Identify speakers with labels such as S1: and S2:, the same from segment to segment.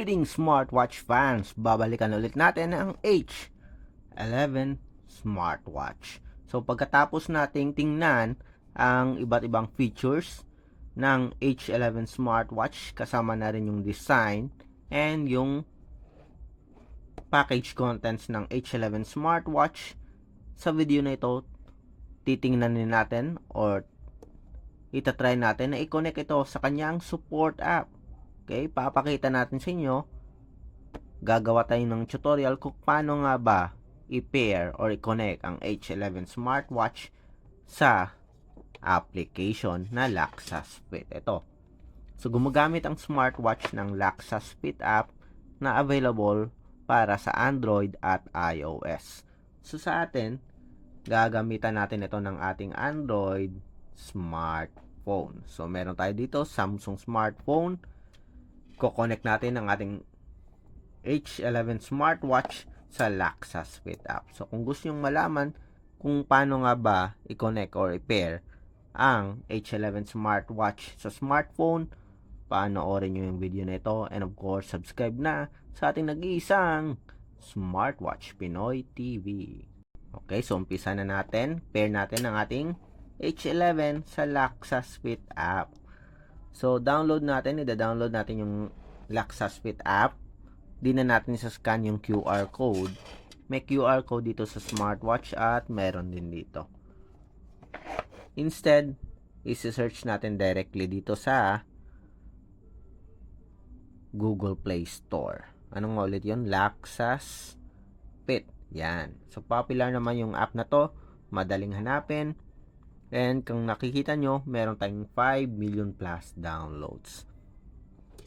S1: Greetings smartwatch fans! Babalikan ulit natin ang H11 smartwatch. So pagkatapos nating tingnan ang iba't ibang features ng H11 smartwatch, kasama na rin yung design and yung package contents ng H11 smartwatch, sa video na ito titingnan din natin or itatry natin na i-connect ito sa kanyang support app. Okay, papakita natin sa inyo, gagawa tayo ng tutorial kung paano nga ba i-pair or i-connect ang H11 smartwatch sa application na Laxasfit. Ito. So, gumagamit ang smartwatch ng Laxasfit app na available para sa Android at iOS. So, sa atin, gagamitan natin ito ng ating Android smartphone. So, meron tayo dito, Samsung smartphone. Ko-connect natin ang ating H11 smartwatch sa Laxasfit app. So, kung gusto nyo malaman kung paano nga ba i-connect or i-pair ang H11 smartwatch sa smartphone, panoorin nyo yung video na ito. And of course, subscribe na sa ating nag-iisang Smartwatch Pinoy TV. Okay, so umpisa na natin. Pair natin ang ating H11 sa Laxasfit app. So, ida-download natin yung Laxasfit app. Di na natin isa-scan yung QR code. May QR code dito sa smartwatch at meron din dito. Instead, isi-search natin directly dito sa Google Play Store. Anong nga ulit yun? Laxasfit. Yan. So, popular naman yung app na to. Madaling hanapin. And kung nakikita nyo, meron tayong 5 million plus downloads.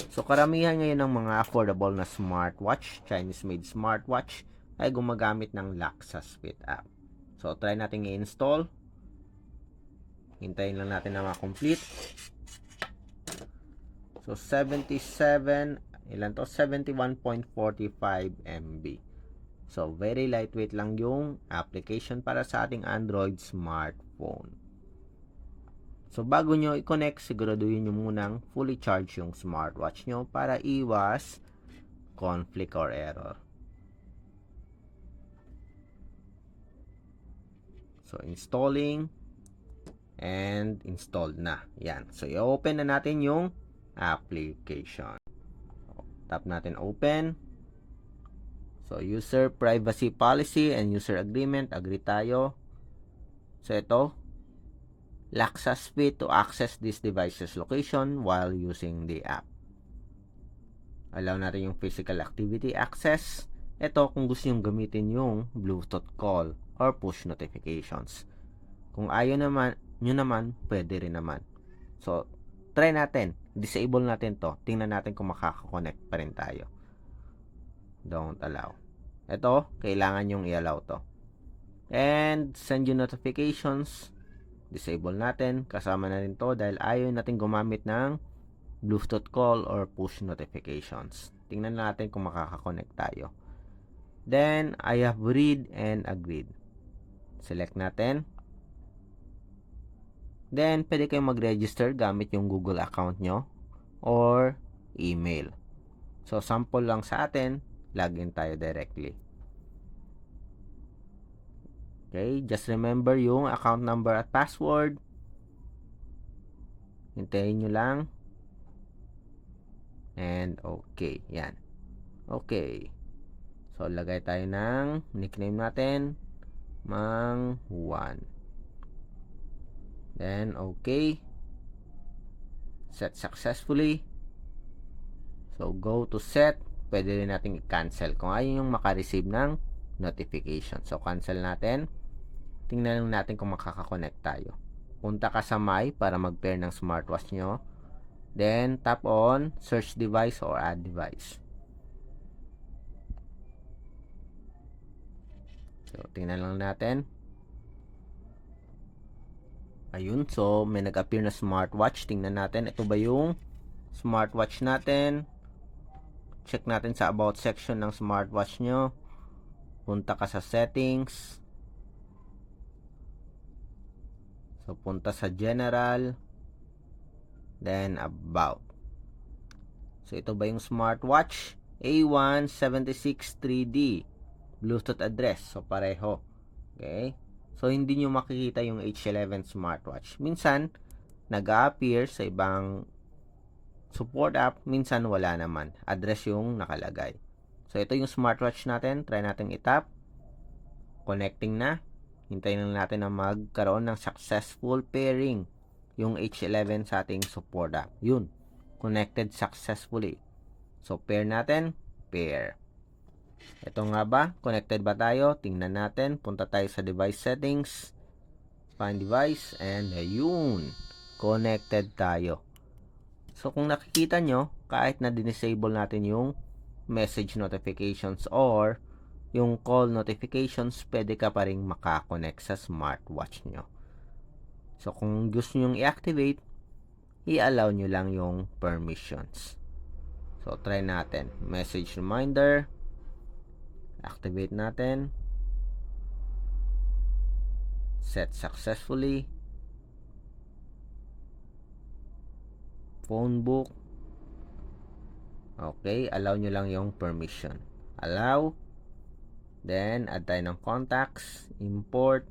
S1: So, karamihan ngayon ng mga affordable na smartwatch, Chinese-made smartwatch, ay gumagamit ng Laxasfit app. So, try natin i-install. Hintayin lang natin na ma-complete. So, 71.45 MB. So, very lightweight lang yung application para sa ating Android smartphone. So, bago nyo i-connect, siguraduhin nyo munang fully charge yung smartwatch nyo para iwas conflict or error. So, installing and installed na. Yan. So, i-open na natin yung application. Tap natin open. So, user privacy policy and user agreement. Agree tayo. So, ito. Laxasfit to access this device's location while using the app. Allow natin yung physical activity access. Ito kung gusto nyo gamitin yung Bluetooth call or push notifications. Kung ayaw naman, nyo naman, pwede rin naman. So, try natin. Disable natin to. Tingnan natin kung makaka-connect pa rin tayo. Don't allow. Ito, kailangan yung i-allow to. And send you notifications. Disable natin. Kasama na rin to dahil ayaw natin gumamit ng Bluetooth call or push notifications. Tingnan natin kung makaka-connect tayo. Then, I have read and agreed. Select natin. Then, pwede kayong mag-register gamit yung Google account nyo or email. So, sample lang sa atin. Login tayo directly. Okay, just remember yung account number at password. Hintayin nyo lang. And okay, yan. Okay. So, lagay tayo ng nickname natin. Mang1. Then, okay. Set successfully. So, go to set. Pwede rin natin i-cancel kung ayaw yung makareceive ng notification. So, cancel natin. Tingnan lang natin kung makaka-connect tayo. Punta ka sa My para mag-pair ng smartwatch nyo. Then, tap on search device or add device. So, tingnan lang natin. Ayun. So, may nag-appear na smartwatch. Tingnan natin. Ito ba yung smartwatch natin? Check natin sa about section ng smartwatch nyo. Punta ka sa settings. So, punta sa general. Then, about. So, ito ba yung smartwatch? A1763D Bluetooth address. So, pareho. Okay? So, hindi nyo makikita yung H11 smartwatch. Minsan, nag-a-appear sa ibang support app. Minsan, wala naman. Address yung nakalagay. So, ito yung smartwatch natin. Try natin itap. Connecting na. Hintayin lang natin na magkaroon ng successful pairing yung H11 sa ating support app. Yun. Connected successfully. So, pair natin. Pair. Ito nga ba? Connected ba tayo? Tingnan natin. Punta tayo sa device settings. Find device. And ayun. Connected tayo. So, kung nakikita nyo, kahit na disable natin yung message notifications or yung call notifications, pwede ka pa rin makakonect sa smartwatch nyo. So, kung gusto nyo i-activate, i-allow nyo lang yung permissions. So, try natin. Message reminder. Activate natin. Set successfully. Phone book. Okay, allow nyo lang yung permission. Allow. Then, add tayo ng contacts. Import.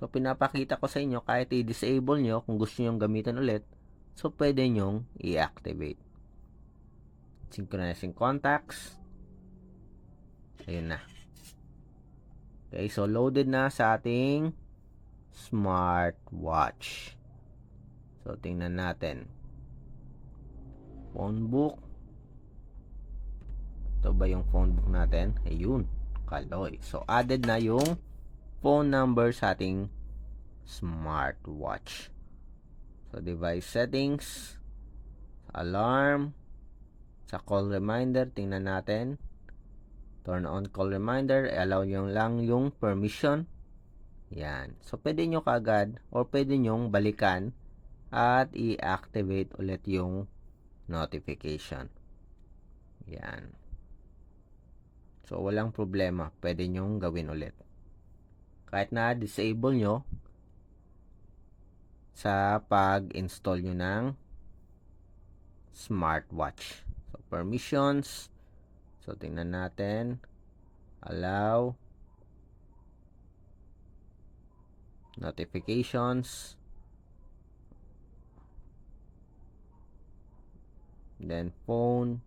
S1: So, pinapakita ko sa inyo, kahit i-disable nyo, kung gusto nyo gamitin ulit, so, pwede nyong i-activate. Synchronizing contacts. Ayun na. Okay, so, loaded na sa ating smartwatch. So, tingnan natin. Phone book. Ito ba yung phone book natin? Ayun. Kaloy. So, added na yung phone number sa ating smartwatch. So, device settings. Alarm. Sa call reminder, tingnan natin. Turn on call reminder. Allow nyo lang yung permission. Yan. So, pwede nyo kaagad or pwede nyong balikan at i-activate ulit yung notification. Yan. So, walang problema. Pwede nyong gawin ulit. Kahit na disable nyo sa pag-install nyo ng smartwatch. So, permissions. So, tingnan natin. Allow. Notifications. Then, phone.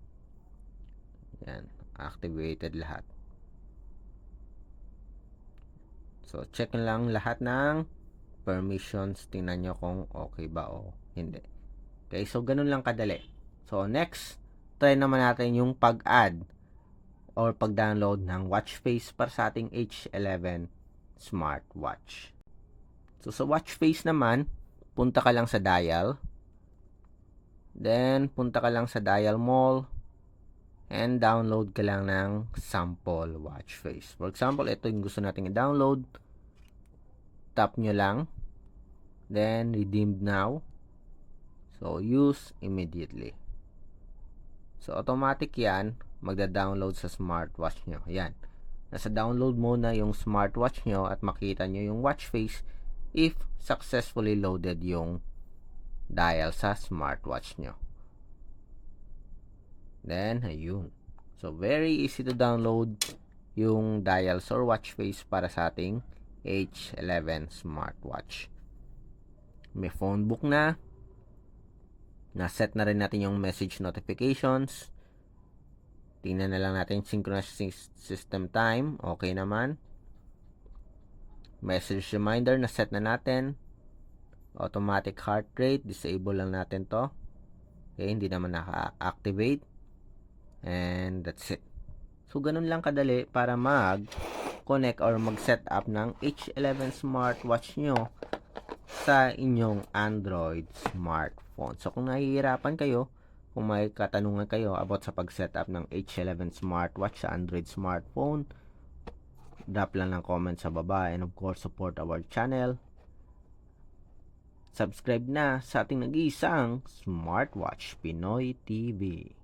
S1: Yan. Activated lahat. So, check lang lahat ng permissions. Tingnan nyo kung okay ba o hindi. Okay, so ganun lang kadali. So, next, try naman natin yung pag-add or pag-download ng watch face para sa ating H11 smartwatch. So, sa watch face naman, punta ka lang sa dial. Then, punta ka lang sa dial mall. And download ka lang ng sample watch face. For example, ito yung gusto nating i-download. Tap nyo lang. Then, redeem now. So, use immediately. So, automatic yan. Magda-download sa smartwatch nyo. Yan. Nasa download muna yung smartwatch nyo at makita nyo yung watch face if successfully loaded yung dial sa smartwatch nyo. Then, ayun. So, very easy to download yung dials or watch face para sa ating H11 smartwatch. May phone book na. Na-set na rin natin yung message notifications. Tingnan na lang natin synchronizing system time. Okay naman. Message reminder na-set na natin. Automatic heart rate. Disable lang natin to. Okay, hindi naman naka-activate. And that's it. So, ganun lang kadali para mag-connect or mag-set up ng H11 smartwatch nyo sa inyong Android smartphone. So, kung nahihirapan kayo, kung may katanungan kayo about sa pag-set up ng H11 smartwatch sa Android smartphone, drop lang ng comment sa baba. And of course, support our channel. Subscribe na sa ating nag-iisang Smartwatch Pinoy TV.